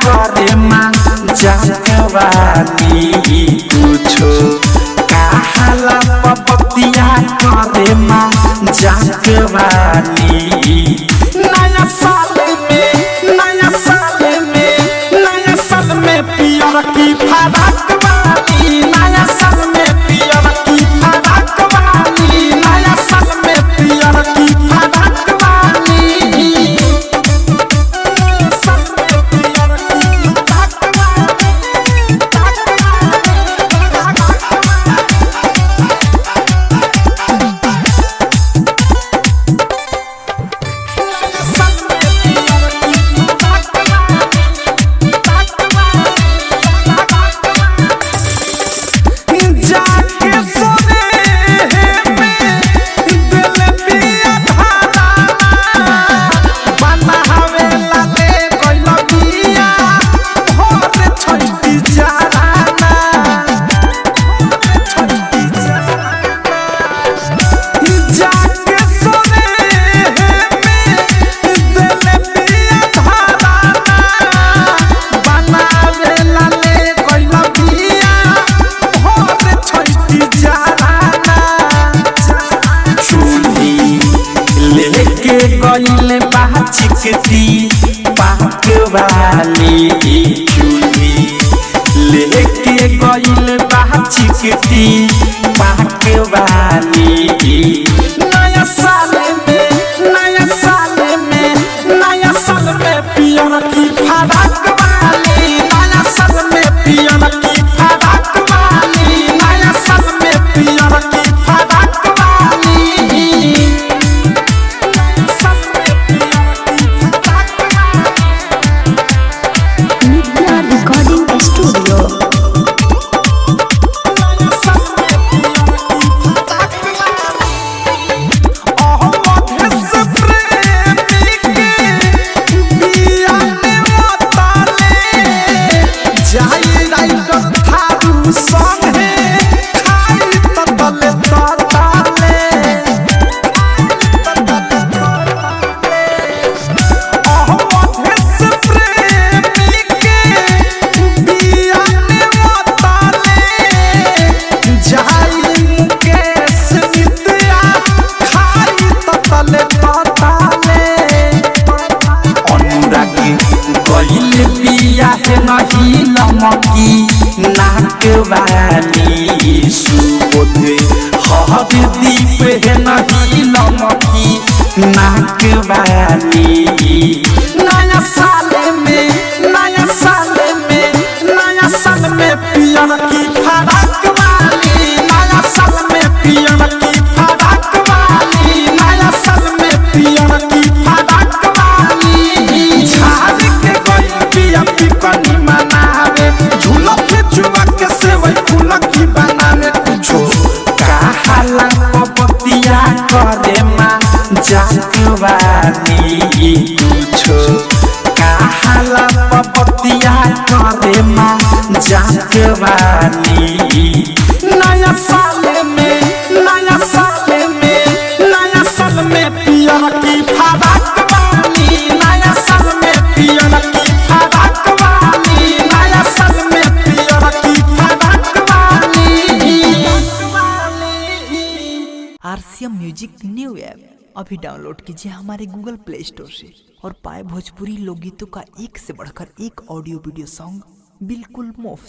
करे माँ जानवानी कुछो कहाला पपतिया करे माँ जानवानी नया साल में पियर की फराक वाली नया साल में पियर की फराक वाली नया साल में पियर की फराक वाली गइले बाचिकती पाक वाली चूड़ी लेके गइले बाचिकती पाक वाली नया साल में पियर की फराक वाली नया साल में पियर की फराक वाली नया साल में पियर की फराक वाली नहीं लमकी नाक वाली सुबोध हर दीप है नहीं लमकी नाक वाली नया साल में पियर की फराक वाली नया साल में पियर की फराक वाली नया साल में पियर की फराक वाली झाड़ के गई पिया पिकनी मनावे झूला पे जुआ के सेवई फूल की बनावे कुछो कहाला पपतिया करे माँ जानवानी कुछो कहाला पपतिया करे माँ जानवानी नया साल में पियर की फराक वाली नया साल में पियर की फराक वाली नया साल में पियर की फराक वाली आरसीएम म्यूजिक न्यू ऐप अभी डाउनलोड कीजिए हमारे गूगल प्ले स्टोर से और पाए भोजपुरी लोकगीतों का एक से बढ़कर एक ऑडियो वीडियो सॉन्ग बिल्कुल मुफ्त।